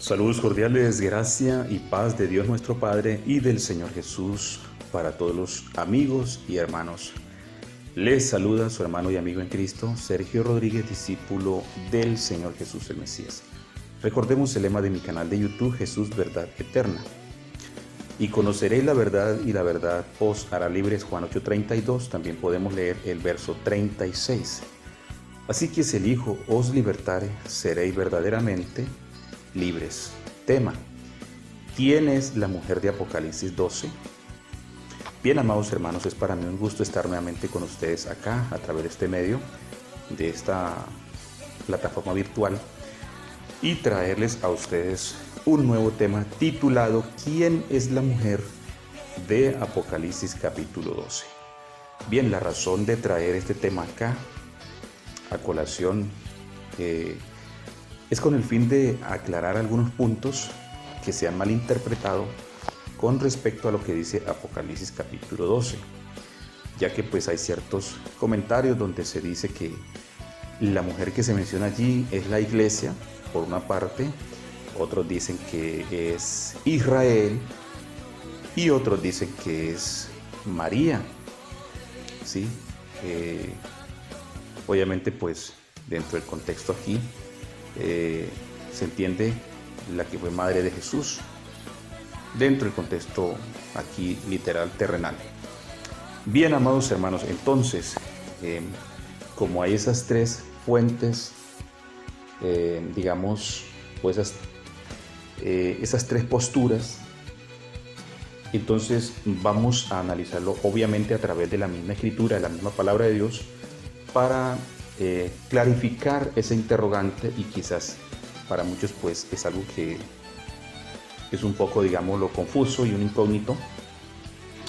Saludos cordiales, gracia y paz de Dios nuestro Padre y del Señor Jesús para todos los amigos y hermanos. Les saluda su hermano y amigo en Cristo, Sergio Rodríguez, discípulo del Señor Jesús el Mesías. Recordemos el lema de mi canal de YouTube, Jesús Verdad Eterna. Y conoceréis la verdad y la verdad os hará libres, Juan 8:32. También podemos leer el verso 36. Así que si el Hijo os libertare, seréis verdaderamente libres. Tema: ¿quién es la mujer de Apocalipsis 12? Bien, amados hermanos, es para mí un gusto estar nuevamente con ustedes acá a través de este medio, de esta plataforma virtual, y traerles a ustedes un nuevo tema titulado ¿quién es la mujer de Apocalipsis capítulo 12? Bien, la razón de traer este tema acá a colación es con el fin de aclarar algunos puntos que se han malinterpretado con respecto a lo que dice Apocalipsis capítulo 12, ya que pues hay ciertos comentarios donde se dice que la mujer que se menciona allí es la iglesia, por una parte, otros dicen que es Israel y otros dicen que es María, ¿sí? Obviamente pues dentro del contexto aquí se entiende la que fue madre de Jesús, dentro del contexto aquí literal terrenal. Bien, amados hermanos, entonces como hay esas tres fuentes, digamos, o esas tres posturas, entonces vamos a analizarlo obviamente a través de la misma escritura, de la misma palabra de Dios, para clarificar ese interrogante, y quizás para muchos pues es algo que es un poco, digámoslo, confuso y un incógnito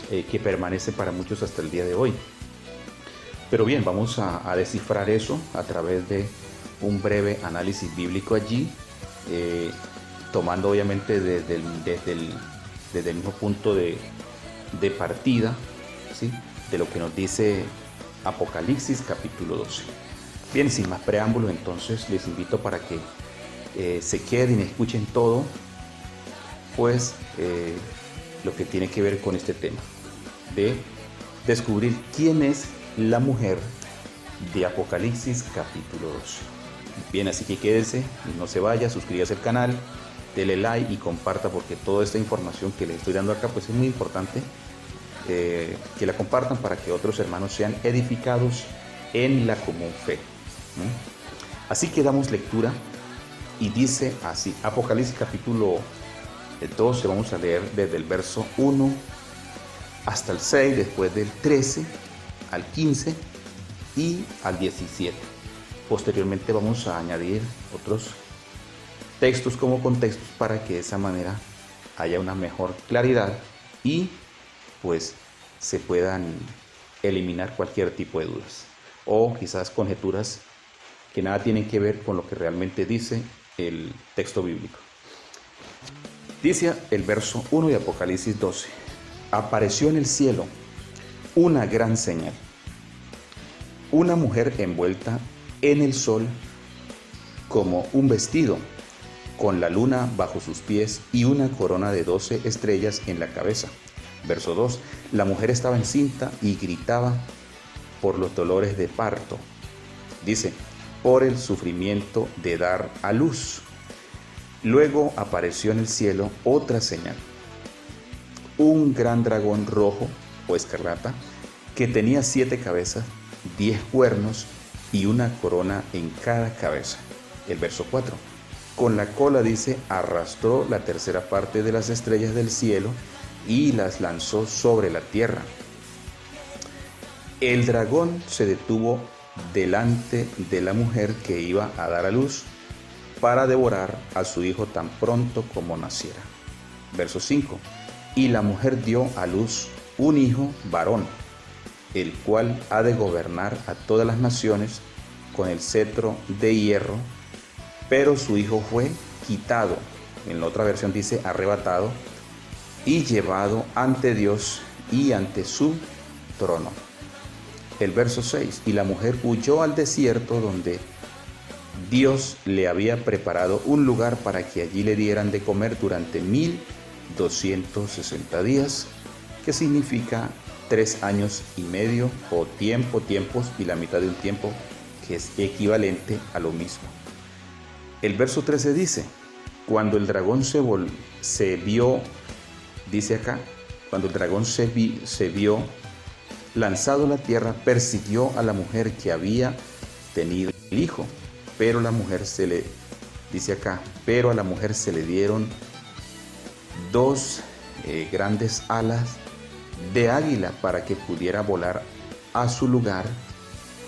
que permanece para muchos hasta el día de hoy. Pero bien, vamos a descifrar eso a través de un breve análisis bíblico allí, tomando obviamente desde el mismo punto de partida, ¿sí?, de lo que nos dice Apocalipsis capítulo 12. Bien, sin más preámbulos, entonces les invito para que se queden y escuchen todo, pues lo que tiene que ver con este tema de descubrir quién es la mujer de Apocalipsis capítulo 12. Bien, así que quédese, no se vaya, suscríbase al canal, dele like y comparta, porque toda esta información que les estoy dando acá pues es muy importante que la compartan para que otros hermanos sean edificados en la común fe. Así que damos lectura y dice así, Apocalipsis capítulo 12, vamos a leer desde el verso 1 hasta el 6, después del 13 al 15 y al 17. Posteriormente vamos a añadir otros textos como contextos para que de esa manera haya una mejor claridad y pues se puedan eliminar cualquier tipo de dudas o quizás conjeturas que nada tienen que ver con lo que realmente dice el texto bíblico. Dice el verso 1 de Apocalipsis 12: apareció en el cielo una gran señal, una mujer envuelta en el sol como un vestido, con la luna bajo sus pies y una corona de 12 estrellas en la cabeza. Verso 2: la mujer estaba encinta y gritaba por los dolores de parto. Dice, por el sufrimiento de dar a luz. Luego apareció en el cielo otra señal, un gran dragón rojo o escarlata que tenía 7 cabezas, 10 cuernos y una corona en cada cabeza. El verso 4: con la cola, dice, arrastró la tercera parte de las estrellas del cielo y las lanzó sobre la tierra. El dragón se detuvo delante de la mujer que iba a dar a luz para devorar a su hijo tan pronto como naciera. Verso 5: y la mujer dio a luz un hijo varón, el cual ha de gobernar a todas las naciones con el cetro de hierro, pero su hijo fue quitado, en la otra versión dice arrebatado, y llevado ante Dios y ante su trono. El verso 6: y la mujer huyó al desierto donde Dios le había preparado un lugar para que allí le dieran de comer durante 1260 días, que significa 3 años y medio, o tiempos y la mitad de un tiempo, que es equivalente a lo mismo. El verso 13 dice: cuando el dragón se vio, dice acá, cuando el dragón se vio lanzado a la tierra, persiguió a la mujer que había tenido el hijo, pero a la mujer se le dieron dos grandes alas de águila para que pudiera volar a su lugar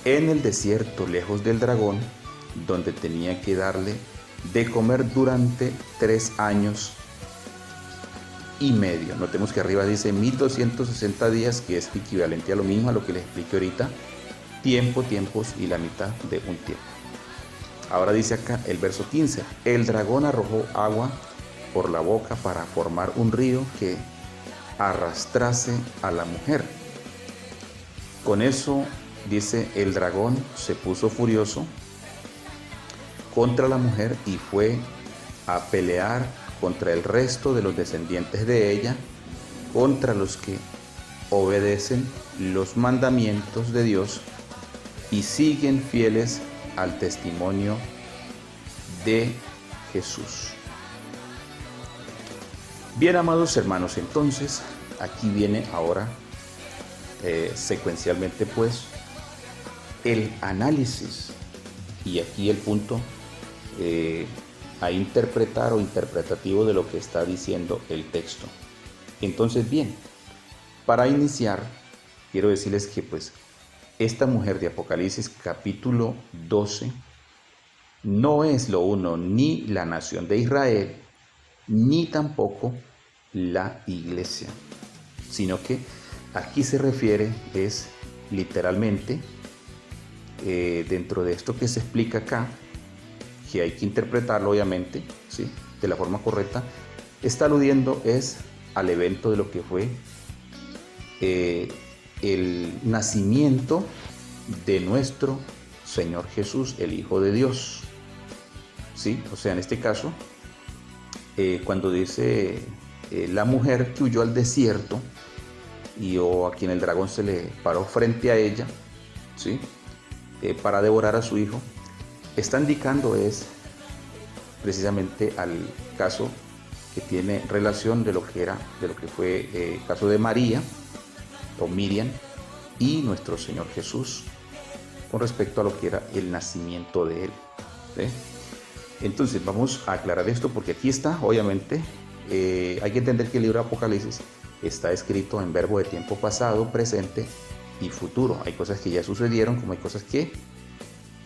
en el desierto, lejos del dragón, donde tenía que darle de comer durante 3 años y medio. Notemos que arriba dice 1260 días, que es equivalente a lo mismo, a lo que les expliqué ahorita: tiempos y la mitad de un tiempo. Ahora dice acá el verso 15: el dragón arrojó agua por la boca para formar un río que arrastrase a la mujer. Con eso, dice, el dragón se puso furioso contra la mujer y fue a pelear contra el resto de los descendientes de ella, contra los que obedecen los mandamientos de Dios y siguen fieles al testimonio de Jesús. Bien, amados hermanos, entonces aquí viene ahora secuencialmente pues el análisis, y aquí el punto a interpretar o interpretativo de lo que está diciendo el texto. Entonces, bien, para iniciar quiero decirles que pues esta mujer de Apocalipsis capítulo 12 no es lo uno ni la nación de Israel, ni tampoco la iglesia, sino que aquí se refiere es literalmente, dentro de esto que se explica acá, que hay que interpretarlo obviamente, ¿sí?, de la forma correcta, está aludiendo es al evento de lo que fue el nacimiento de nuestro Señor Jesús, el Hijo de Dios, ¿sí? O sea, en este caso, cuando dice la mujer que huyó al desierto o a quien el dragón se le paró frente a ella, ¿sí?, para devorar a su hijo, está indicando es precisamente al caso que tiene relación de lo que fue el caso de María o Miriam y nuestro Señor Jesús con respecto a lo que era el nacimiento de él, ¿sí? Entonces vamos a aclarar esto porque aquí está, obviamente, hay que entender que el libro de Apocalipsis está escrito en verbo de tiempo pasado, presente y futuro. Hay cosas que ya sucedieron, como hay cosas que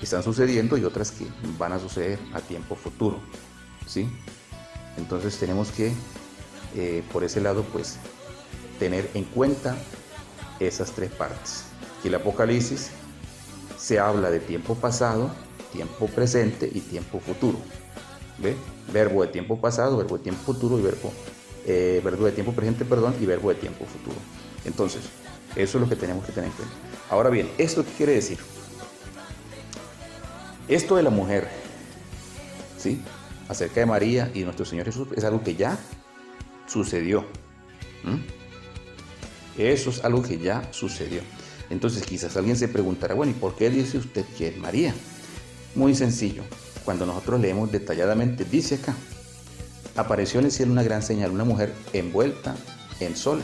están sucediendo y otras que van a suceder a tiempo futuro, ¿sí? Entonces tenemos que, por ese lado, pues, tener en cuenta esas tres partes. Que el Apocalipsis se habla de tiempo pasado, tiempo presente y tiempo futuro. ¿Ve? Verbo de tiempo pasado, verbo de tiempo futuro y verbo de tiempo presente, y verbo de tiempo futuro. Entonces, eso es lo que tenemos que tener en cuenta. Ahora bien, ¿esto qué quiere decir? Esto de la mujer, ¿sí?, acerca de María y nuestro Señor Jesús, es algo que ya sucedió. Eso es algo que ya sucedió. Entonces quizás alguien se preguntará, bueno, ¿y por qué dice usted que es María? Muy sencillo. Cuando nosotros leemos detalladamente, dice acá: apareció en el cielo una gran señal, una mujer envuelta en sol,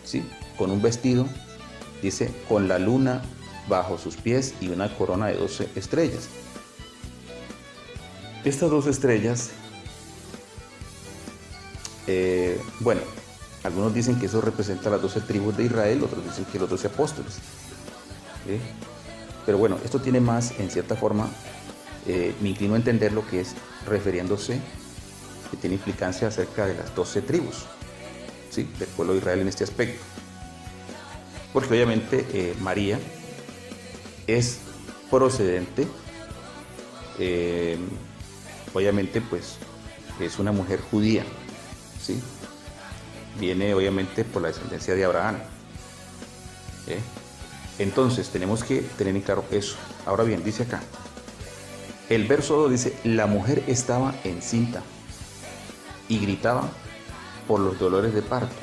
¿sí?, con un vestido, dice, con la luna bajo sus pies y una corona de 12 estrellas. Estas 2 estrellas, bueno, algunos dicen que eso representa las 12 tribus de Israel, otros dicen que los 12 apóstoles, ¿sí? Pero bueno, esto tiene más, en cierta forma, me inclino a entender lo que es refiriéndose, que tiene implicancia acerca de las 12 tribus, ¿sí?, del pueblo de Israel en este aspecto. Porque obviamente María es procedente, obviamente pues es una mujer judía, ¿sí?, viene obviamente por la descendencia de Abraham, Entonces tenemos que tener en claro eso. Ahora bien, dice acá: El verso 2 dice, la mujer estaba encinta y gritaba por los dolores de parto.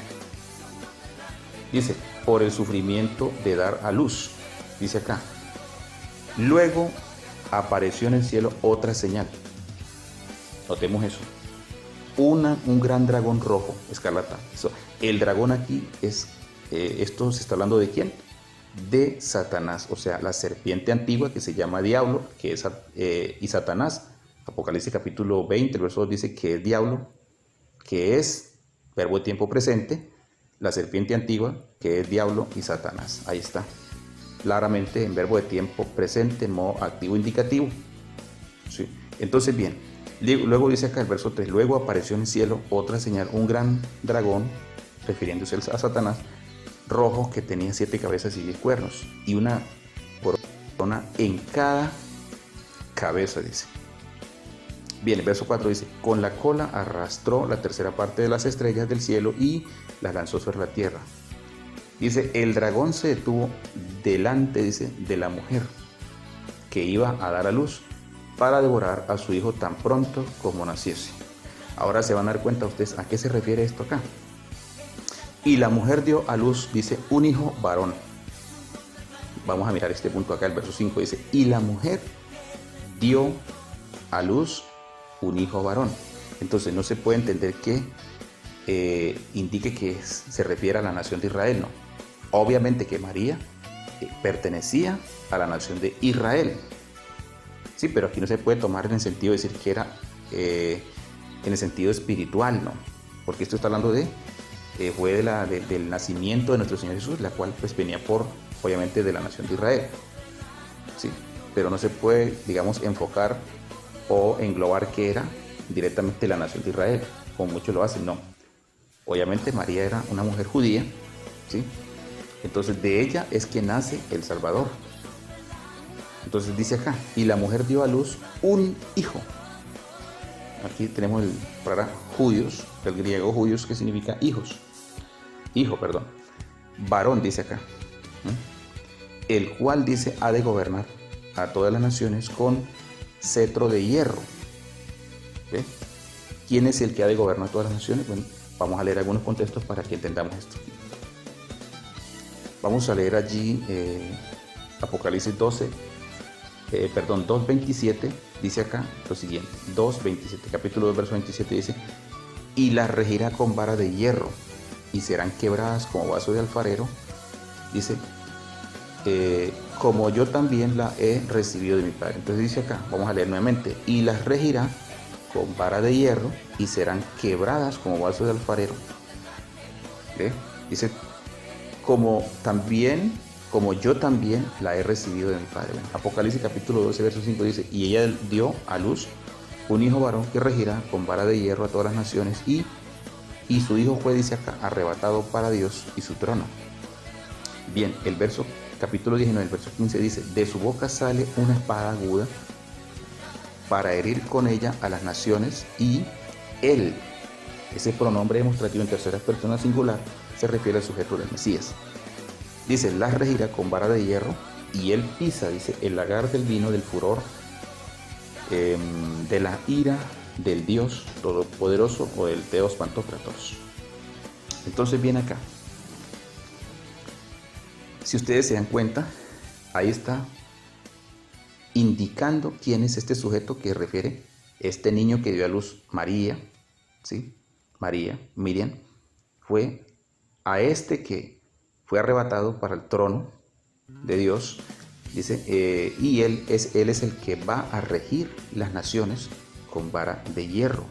Dice, por el sufrimiento de dar a luz. Dice acá. Luego apareció en el cielo otra señal. Notemos eso. Un gran dragón rojo, escarlata. El dragón aquí es, esto se está hablando de ¿quién? De Satanás, o sea, la serpiente antigua que se llama diablo, que es, y Satanás. Apocalipsis capítulo 20, el verso 2 dice que es diablo, que es verbo de tiempo presente, la serpiente antigua, que es diablo y Satanás. Ahí está, claramente en verbo de tiempo presente, en modo activo indicativo. ¿Sí? Entonces, bien, luego dice acá el verso 3, luego apareció en el cielo otra señal, un gran dragón, refiriéndose a Satanás, rojo, que tenía 7 cabezas y 10 cuernos, y una corona en cada cabeza, dice. Bien, el verso 4 dice, con la cola arrastró la tercera parte de las estrellas del cielo y las lanzó sobre la tierra. Dice, el dragón se detuvo delante, dice, de la mujer que iba a dar a luz para devorar a su hijo tan pronto como naciese. Ahora se van a dar cuenta ustedes a qué se refiere esto acá. Y la mujer dio a luz, dice, un hijo varón. Vamos a mirar este punto acá, el verso 5 dice, y la mujer dio a luz un hijo varón. Entonces no se puede entender que indique que se refiere a la nación de Israel, no. Obviamente que María pertenecía a la nación de Israel. Sí, pero aquí no se puede tomar en el sentido de decir que era en el sentido espiritual, no. Porque esto está hablando de fue del nacimiento de nuestro Señor Jesús, la cual pues venía obviamente de la nación de Israel. Sí, pero no se puede, digamos, enfocar o englobar que era directamente la nación de Israel, como muchos lo hacen, no. Obviamente María era una mujer judía, ¿sí? Entonces de ella es que nace el Salvador. Entonces dice acá, y la mujer dio a luz un hijo. Aquí tenemos para judíos, el griego judíos, que significa hijos. Hijo, perdón. Varón dice acá. El cual dice ha de gobernar a todas las naciones con cetro de hierro. ¿Ve? ¿Quién es el que ha de gobernar a todas las naciones? Bueno, vamos a leer algunos contextos para que entendamos esto. Vamos a leer allí Apocalipsis 2:27, dice acá lo siguiente, 2:27, capítulo 2, verso 27 dice, y las regirá con vara de hierro, y serán quebradas como vaso de alfarero, dice, como yo también la he recibido de mi Padre. Entonces dice acá, vamos a leer nuevamente, y las regirá con vara de hierro, y serán quebradas como vaso de alfarero. ¿Ve? Dice, como yo también la he recibido de mi Padre. Bueno, Apocalipsis capítulo 12, verso 5 dice, y ella dio a luz un hijo varón que regirá con vara de hierro a todas las naciones, y su hijo fue, dice acá, arrebatado para Dios y su trono. Bien, el capítulo 19, el verso 15 dice, de su boca sale una espada aguda para herir con ella a las naciones, y él, ese pronombre demostrativo en tercera persona singular, se refiere al sujeto del Mesías. Dice, las regirá con vara de hierro, y él pisa, dice, el lagar del vino del furor, de la ira del Dios Todopoderoso, o del Theos Pantocrator. Entonces viene acá. Si ustedes se dan cuenta, ahí está indicando quién es este sujeto que refiere este niño que dio a luz María, ¿sí? Miriam, fue a este que fue arrebatado para el trono de Dios, dice, y él es el que va a regir las naciones con vara de hierro.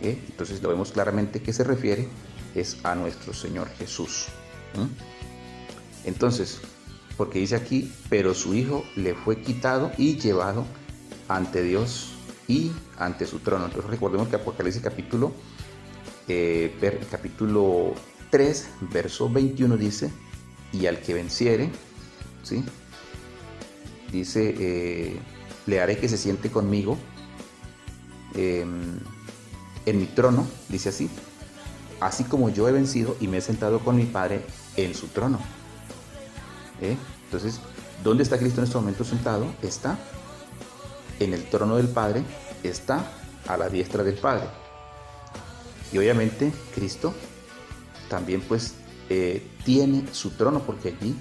Entonces lo vemos claramente que se refiere es a nuestro Señor Jesús. Entonces, porque dice aquí, pero su hijo le fue quitado y llevado ante Dios y ante su trono. Entonces recordemos que Apocalipsis capítulo 3, verso 21 dice, y al que venciere, ¿sí? Dice, le haré que se siente conmigo en mi trono, dice así como yo he vencido y me he sentado con mi Padre en su trono. Entonces, ¿dónde está Cristo en este momento sentado? Está en el trono del Padre está a la diestra del Padre. Y obviamente Cristo también pues tiene su trono, porque allí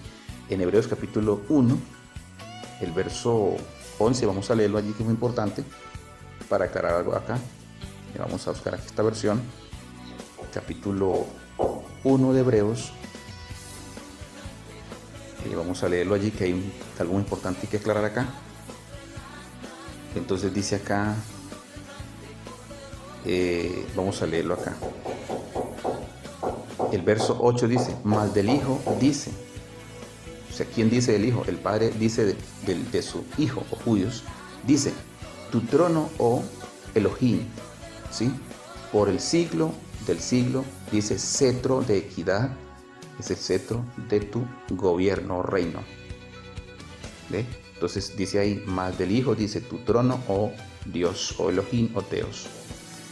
en Hebreos capítulo 1, el verso 11, vamos a leerlo allí, que es muy importante para aclarar algo acá. Vamos a buscar aquí esta versión, capítulo 1 de Hebreos, y vamos a leerlo allí, que hay algo importante que aclarar acá. Entonces dice acá, vamos a leerlo acá. El verso 8 dice, mas del Hijo dice, o sea, ¿quién dice del Hijo? El Padre dice de su Hijo, o judíos, dice, tu trono, oh Elohim, ¿sí? Por el siglo del siglo, dice, cetro de equidad, es el cetro de tu gobierno o reino. ¿Ve? Entonces dice ahí, más del Hijo dice, tu trono, oh Dios, o Elohim, o Teos.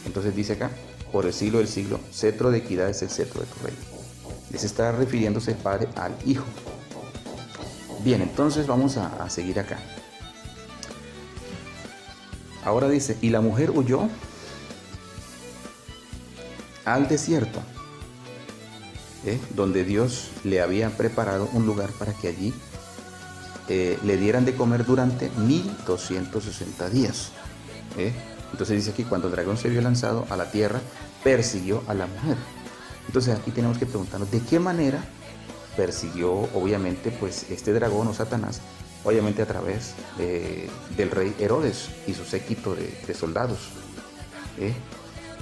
Entonces dice acá, por el siglo del siglo, cetro de equidad es el cetro de tu reino. Les está refiriéndose el Padre al Hijo. Bien, entonces vamos a seguir acá. Ahora dice, y la mujer huyó al desierto, donde Dios le había preparado un lugar para que allí le dieran de comer durante 1260 días. Entonces dice aquí, cuando el dragón se vio lanzado a la tierra, persiguió a la mujer. Entonces aquí tenemos que preguntarnos, ¿de qué manera persiguió, obviamente, pues este dragón o Satanás? Obviamente a través del rey Herodes y su séquito de soldados.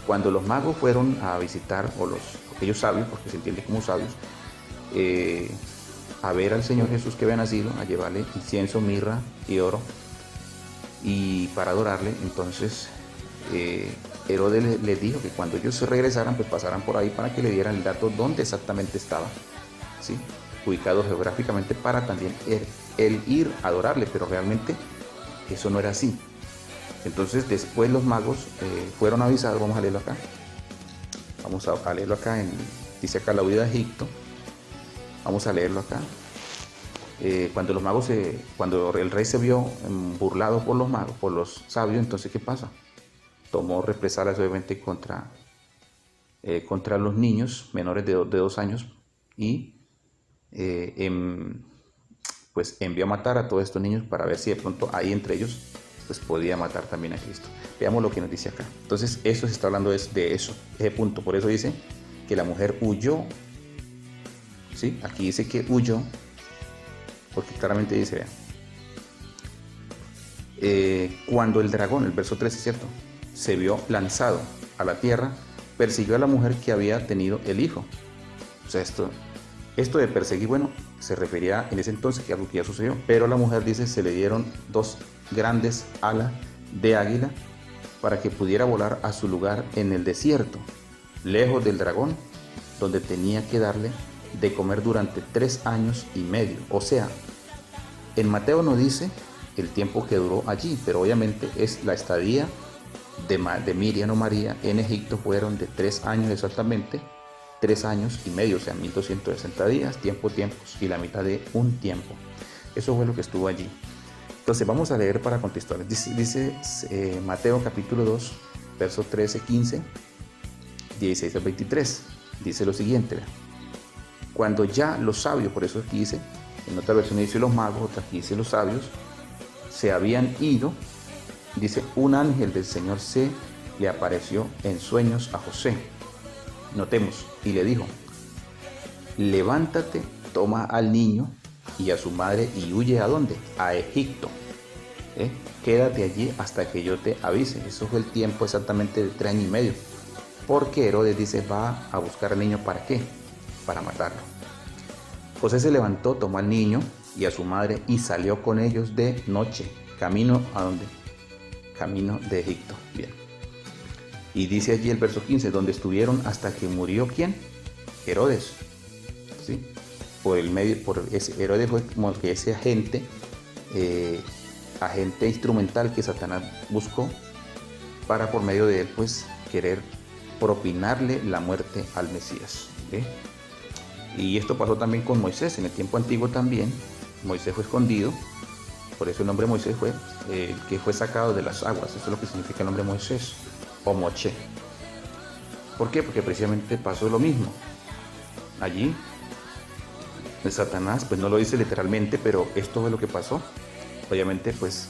Cuando los magos fueron a visitar, o aquellos sabios, porque se entiende como sabios, a ver al Señor Jesús que había nacido, a llevarle incienso, mirra y oro, y para adorarle, entonces Herodes les dijo que cuando ellos se regresaran, pues pasaran por ahí para que le dieran el dato dónde exactamente estaba, ¿sí? Ubicado geográficamente, para también él ir a adorarle, pero realmente eso no era así. Entonces después los magos fueron avisados. Vamos a leerlo acá. Vamos a leerlo acá, dice acá la huida de Egipto. Vamos a leerlo acá. Cuando el rey se vio burlado por los magos, por los sabios, entonces ¿qué pasa? Tomó represalias obviamente contra los niños menores de 2 años, y pues envió a matar a todos estos niños para ver si de pronto ahí entre ellos pues podía matar también a Cristo. Veamos lo que nos dice acá. Entonces eso se está hablando de eso, ese punto. Por eso dice que la mujer huyó, ¿sí? Aquí dice que huyó, porque claramente dice, vean, cuando el dragón, el verso 13, ¿cierto?, se vio lanzado a la tierra, persiguió a la mujer que había tenido el hijo. O sea, esto de perseguir, bueno, se refería en ese entonces que algo que ya sucedió, pero a la mujer, dice, se le dieron 2 grandes alas de águila para que pudiera volar a su lugar en el desierto, lejos del dragón, donde tenía que darle de comer durante 3 años y medio. O sea, en Mateo no dice el tiempo que duró allí, pero obviamente es la estadía de Miriam o María en Egipto, fueron de 3 años exactamente, 3 años y medio, o sea, 1260 días, tiempos, y la mitad de un tiempo. Eso fue lo que estuvo allí. Entonces vamos a leer para contextualizar. Dice Mateo capítulo 2, verso 13, 15, 16 al 23. Dice lo siguiente, vean. Cuando ya los sabios, por eso aquí dice, en otra versión dice los magos, otra aquí dice los sabios, se habían ido, dice, un ángel del Señor se le apareció en sueños a José. Notemos, y le dijo, levántate, toma al niño y a su madre y huye. ¿A dónde? A Egipto. Quédate allí hasta que yo te avise. Eso fue el tiempo exactamente de 3 años y medio. Porque Herodes dice, va a buscar al niño, ¿para qué? Para matarlo. José se levantó, tomó al niño y a su madre y salió con ellos de noche. ¿Camino a dónde? Camino de Egipto. Bien. Y dice allí el verso 15, donde estuvieron hasta que murió, ¿quién? Herodes. ¿Sí? Herodes fue como que ese agente instrumental que Satanás buscó para, por medio de él, pues querer propinarle la muerte al Mesías. Y esto pasó también con Moisés. En el tiempo antiguo también Moisés fue escondido por eso el nombre Moisés fue el que fue sacado de las aguas. Eso es lo que significa el nombre Moisés o Moche. ¿Por qué? Porque precisamente pasó lo mismo. Allí, Satanás, pues no lo dice literalmente, pero esto fue lo que pasó. Obviamente, pues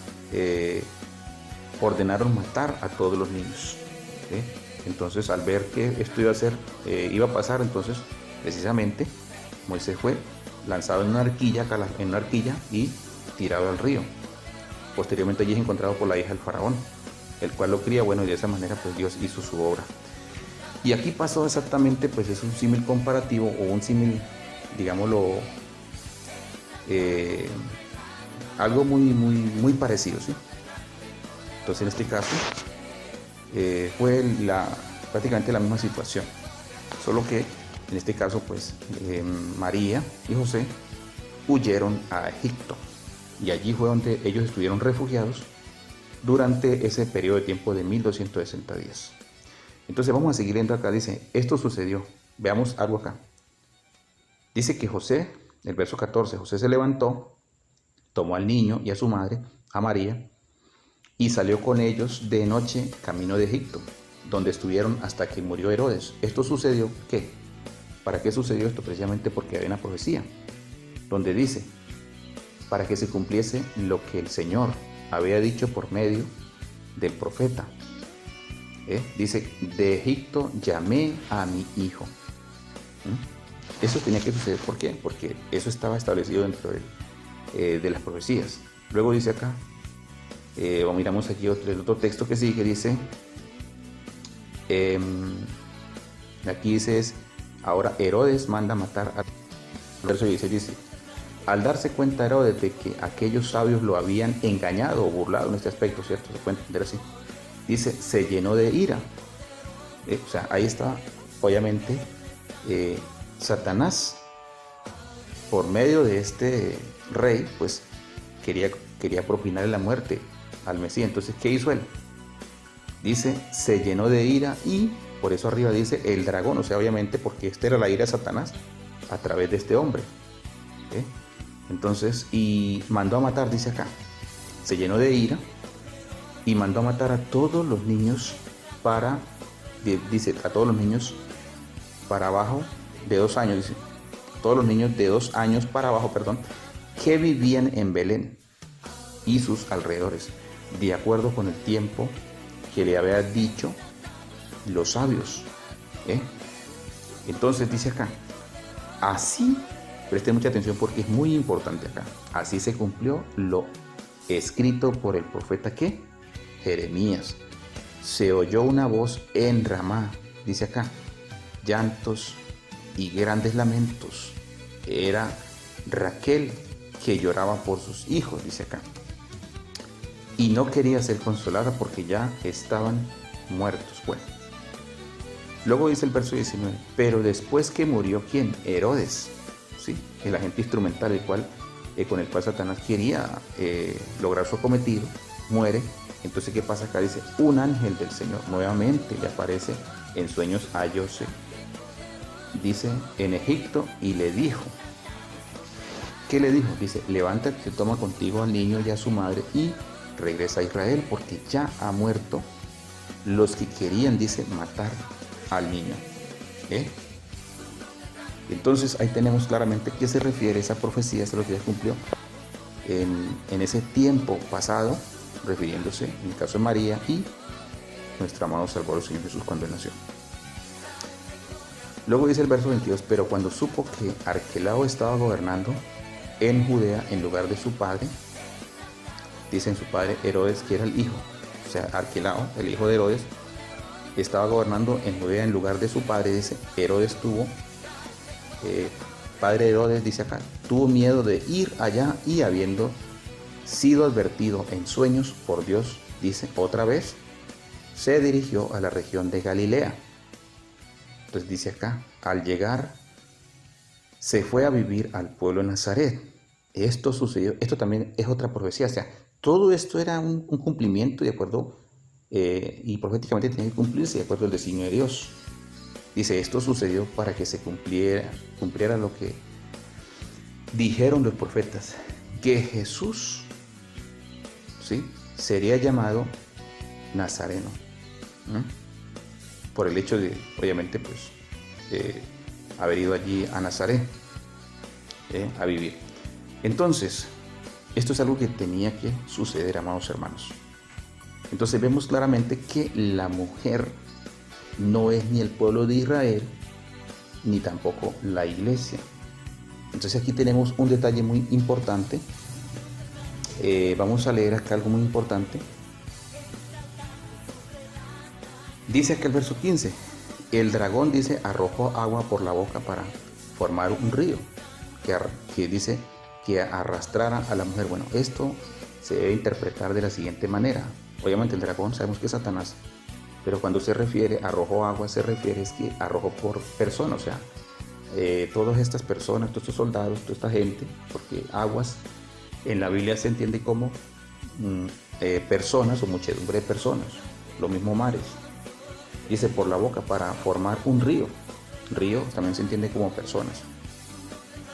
ordenaron matar a todos los niños. ¿Sí? Entonces, al ver que esto iba a pasar, entonces, precisamente, Moisés fue lanzado en una arquilla y tirado al río. Posteriormente allí es encontrado por la hija del faraón, el cual lo cría, bueno, y de esa manera pues Dios hizo su obra. Y aquí pasó exactamente, pues es un símil comparativo o un símil, digámoslo, algo muy parecido, ¿sí? Entonces en este caso fue prácticamente la misma situación, solo que en este caso pues María y José huyeron a Egipto y allí fue donde ellos estuvieron refugiados durante ese periodo de tiempo de 1260 días. Entonces vamos a seguir viendo acá, dice, esto sucedió, veamos algo acá. Dice que José, el verso 14, José se levantó, tomó al niño y a su madre, a María, y salió con ellos de noche camino de Egipto, donde estuvieron hasta que murió Herodes. Esto sucedió, ¿qué? ¿Para qué sucedió esto? Precisamente porque había una profecía, donde dice, para que se cumpliese lo que el Señor había dicho por medio del profeta. Dice, de Egipto llamé a mi hijo. Eso tenía que suceder, ¿por qué? Porque eso estaba establecido dentro de las profecías. Luego dice acá, miramos aquí el otro texto que sigue, que dice, aquí dice, ahora Herodes manda matar a... Verso 16 dice, al darse cuenta Herodes de que aquellos sabios lo habían engañado o burlado en este aspecto, ¿cierto? Se puede entender así. Dice, se llenó de ira. O sea, ahí está, obviamente, Satanás, por medio de este rey, pues quería propinarle la muerte al Mesías. Entonces, ¿qué hizo él? Dice, se llenó de ira y, por eso arriba dice, el dragón, o sea, obviamente, porque esta era la ira de Satanás a través de este hombre. Entonces, y mandó a matar, dice acá, se llenó de ira y mandó a matar a todos los niños dice, a todos los niños para abajo de 2 años, dice, todos los niños de 2 años para abajo, que vivían en Belén y sus alrededores, de acuerdo con el tiempo que le había dicho los sabios. Entonces dice acá, así, preste mucha atención porque es muy importante acá, así se cumplió lo escrito por el profeta ¿qué? Jeremías. Se oyó una voz en Ramá, dice acá, llantos y grandes lamentos. Era Raquel que lloraba por sus hijos, dice acá. Y no quería ser consolada porque ya estaban muertos. Bueno, luego dice el verso 19, pero después que murió, ¿quién? Herodes, ¿sí? El agente instrumental con el cual Satanás quería lograr su cometido, muere. Entonces, ¿qué pasa acá? Dice, un ángel del Señor nuevamente le aparece en sueños a José, dice, en Egipto, y le dijo, ¿qué le dijo? Dice, levántate, toma contigo al niño y a su madre y regresa a Israel, porque ya ha muerto los que querían, dice, matar al niño. Entonces, ahí tenemos claramente qué se refiere esa profecía, esa es lo que ya cumplió en ese tiempo pasado, refiriéndose en el caso de María y nuestro amado Salvador Señor Jesús cuando Él nació. Luego dice el verso 22, pero cuando supo que Arquelao estaba gobernando en Judea en lugar de su padre, dicen su padre Herodes, que era el hijo, o sea, Arquelao, el hijo de Herodes, estaba gobernando en Judea en lugar de su padre, dice, Herodes padre de Herodes, dice acá, tuvo miedo de ir allá y habiendo sido advertido en sueños por Dios, dice, otra vez, se dirigió a la región de Galilea. Entonces dice acá, al llegar, se fue a vivir al pueblo de Nazaret. Esto sucedió, esto también es otra profecía, o sea, todo esto era un cumplimiento de acuerdo, y proféticamente tenía que cumplirse de acuerdo al designio de Dios. Dice, esto sucedió para que se cumpliera lo que dijeron los profetas, que Jesús ¿sí? Sería llamado Nazareno, ¿no? Por el hecho de, obviamente, pues, haber ido allí a Nazaret a vivir. Entonces, esto es algo que tenía que suceder, amados hermanos. Entonces vemos claramente que la mujer no es ni el pueblo de Israel, ni tampoco la iglesia. Entonces aquí tenemos un detalle muy importante. Vamos a leer acá algo muy importante. Dice acá el verso 15, el dragón, dice, arrojó agua por la boca para formar un río, que dice que arrastrara a la mujer. Bueno, esto se debe interpretar de la siguiente manera. Obviamente el dragón sabemos que es Satanás, pero cuando se refiere arrojó agua, se refiere es que arrojó por persona, o sea, todas estas personas, todos estos soldados, toda esta gente, porque aguas en la Biblia se entiende como personas o muchedumbre de personas, lo mismo mares. Dice por la boca para formar un río. Río también se entiende como personas.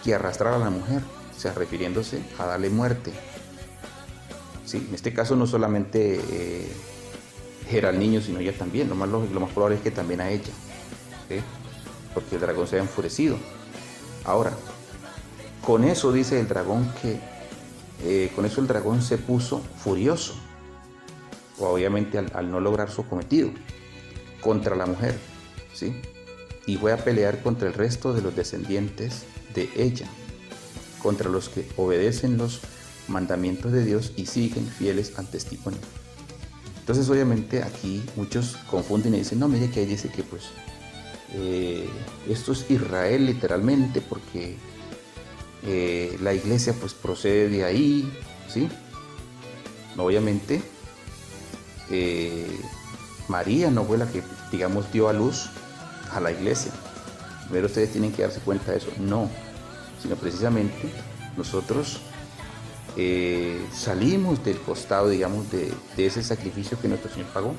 Que arrastrar a la mujer, o sea, refiriéndose a darle muerte. Sí, en este caso no solamente era al niño, sino ella también. Lo más lógico, lo más probable es que también a ella, ¿sí? Porque el dragón se ha enfurecido. Ahora, con eso dice el dragón que con eso el dragón se puso furioso, obviamente al no lograr su cometido contra la mujer, ¿sí? Y fue a pelear contra el resto de los descendientes de ella, contra los que obedecen los mandamientos de Dios y siguen fieles al testimonio. Entonces obviamente aquí muchos confunden y dicen, no, mire que ahí dice que pues esto es Israel literalmente, porque la iglesia pues procede de ahí, ¿sí? Obviamente María no fue la que, digamos, dio a luz a la iglesia. Primero ustedes tienen que darse cuenta de eso. No, sino precisamente nosotros salimos del costado, digamos, de ese sacrificio que nuestro Señor pagó.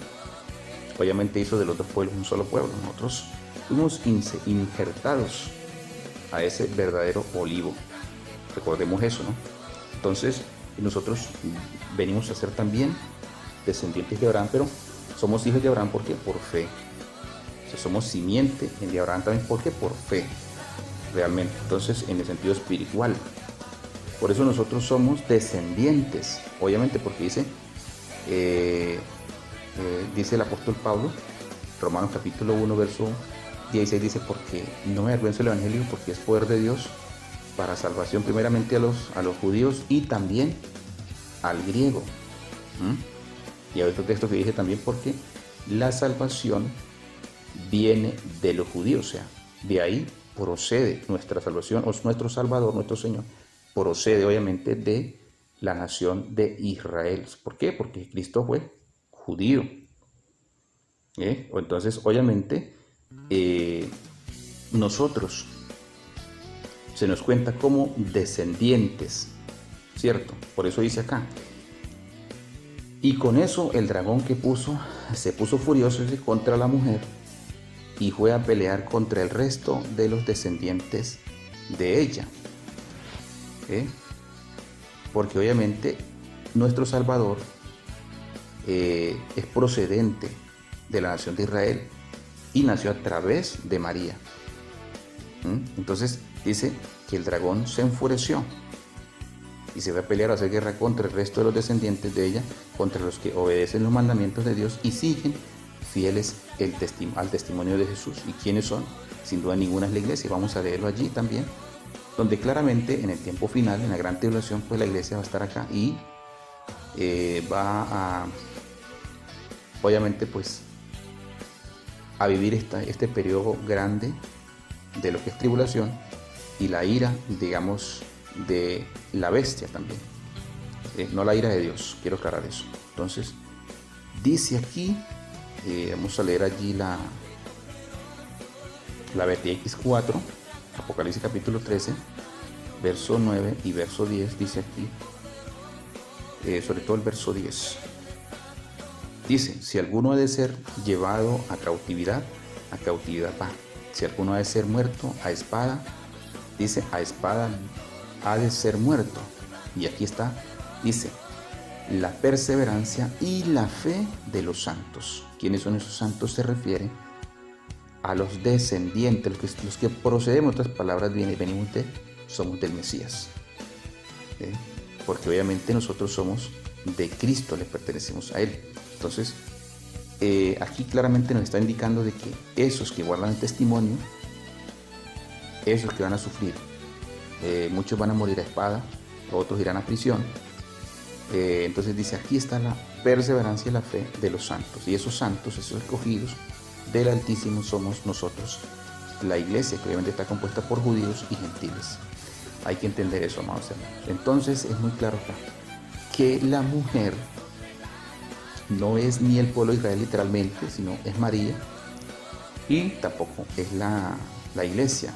Obviamente hizo de los dos pueblos un solo pueblo. Nosotros fuimos injertados a ese verdadero olivo. Recordemos eso, ¿no? Entonces, nosotros venimos a ser también descendientes de Abraham, pero somos hijos de Abraham, ¿por qué? Por fe. O sea, somos simiente de Abraham también, ¿por qué? Por fe, realmente. Entonces, en el sentido espiritual. Por eso nosotros somos descendientes, obviamente, porque dice el apóstol Pablo, Romanos capítulo 1, verso 16, dice, porque no me avergüenzo del evangelio, porque es poder de Dios para salvación primeramente a los judíos y también al griego. Y hay otro texto que dice también, porque la salvación viene de los judíos, o sea, de ahí procede nuestra salvación, o nuestro Salvador, nuestro Señor, procede obviamente de la nación de Israel. ¿Por qué? Porque Cristo fue judío. Entonces, obviamente, nosotros se nos cuenta como descendientes, ¿cierto? Por eso dice acá. Y con eso el dragón se puso furioso contra la mujer y fue a pelear contra el resto de los descendientes de ella. Porque obviamente nuestro Salvador es procedente de la nación de Israel y nació a través de María. Entonces dice que el dragón se enfureció y se va a pelear, a hacer guerra contra el resto de los descendientes de ella, contra los que obedecen los mandamientos de Dios y siguen fieles al testimonio de Jesús. ¿Y quiénes son? Sin duda ninguna es la iglesia. Vamos a leerlo allí también, donde claramente en el tiempo final, en la gran tribulación, pues la iglesia va a estar acá y va a, obviamente, pues a vivir este periodo grande de lo que es tribulación y la ira, digamos, de la bestia también, no la ira de Dios, quiero aclarar eso. Entonces dice aquí, vamos a leer allí la BTX 4, Apocalipsis capítulo 13, verso 9 y verso 10, dice aquí, sobre todo el verso 10, dice, si alguno ha de ser llevado a cautividad va. Si alguno ha de ser muerto a espada, dice, a espada ha de ser muerto. Y aquí está, dice, la perseverancia y la fe de los santos. ¿Quiénes son esos santos? Se refiere a los descendientes, los que procedemos, en otras palabras, somos del Mesías. Porque obviamente nosotros somos de Cristo, le pertenecemos a Él. Entonces, aquí claramente nos está indicando de que esos que guardan el testimonio, esos que van a sufrir, muchos van a morir a espada, otros irán a prisión. Entonces dice, aquí está la perseverancia y la fe de los santos. Y esos santos, esos escogidos del Altísimo, somos nosotros, la iglesia, que obviamente está compuesta por judíos y gentiles. Hay que entender eso, amados hermanos. Entonces es muy claro acá que la mujer no es ni el pueblo de Israel literalmente, sino es María, y tampoco es la iglesia.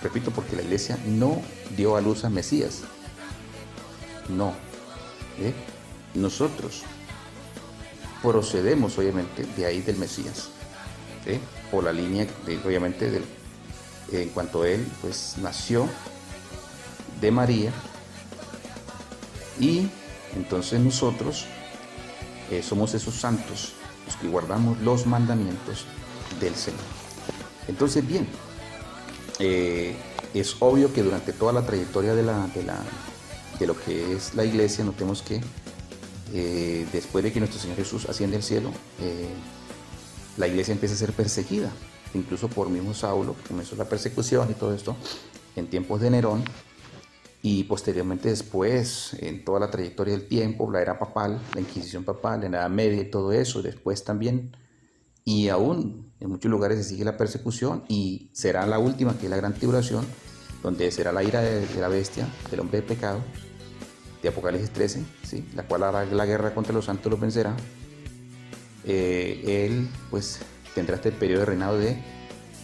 Repito, porque la iglesia no dio a luz a Mesías. No. Nosotros procedemos obviamente de ahí del Mesías, por la línea obviamente en cuanto él pues nació de María, y entonces nosotros somos esos santos, los que guardamos los mandamientos del Señor. Entonces bien, es obvio que durante toda la trayectoria de lo que es la iglesia, notemos que después de que nuestro Señor Jesús asciende al cielo, la iglesia empieza a ser perseguida, incluso por mismo Saulo. Comenzó la persecución y todo esto en tiempos de Nerón, y posteriormente después, en toda la trayectoria del tiempo, la era papal, la Inquisición papal, la Edad Media y todo eso, después también, y aún en muchos lugares se sigue la persecución, y será la última, que es la gran tribulación, donde será la ira de la bestia, del hombre de pecado, de Apocalipsis 13, ¿sí? La cual hará la guerra contra los santos, los vencerá. Él pues tendrá este periodo de reinado de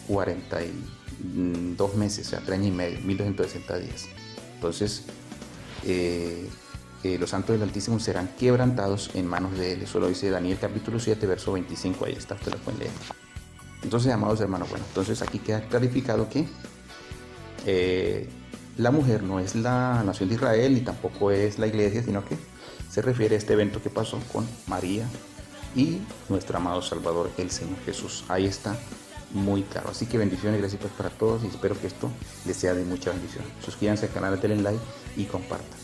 42 meses, o sea, 3 años y medio, 1260 días. Entonces, los santos del Altísimo serán quebrantados en manos de él. Eso lo dice Daniel capítulo 7, verso 25, ahí está, ustedes lo pueden leer. Entonces, amados hermanos, bueno, entonces aquí queda clarificado que la mujer no es la nación de Israel, ni tampoco es la iglesia, sino que se refiere a este evento que pasó con María y nuestro amado Salvador, el Señor Jesús. Ahí está muy claro. Así que bendiciones, gracias para todos, y espero que esto les sea de mucha bendición. Suscríbanse al canal, denle like y compartan.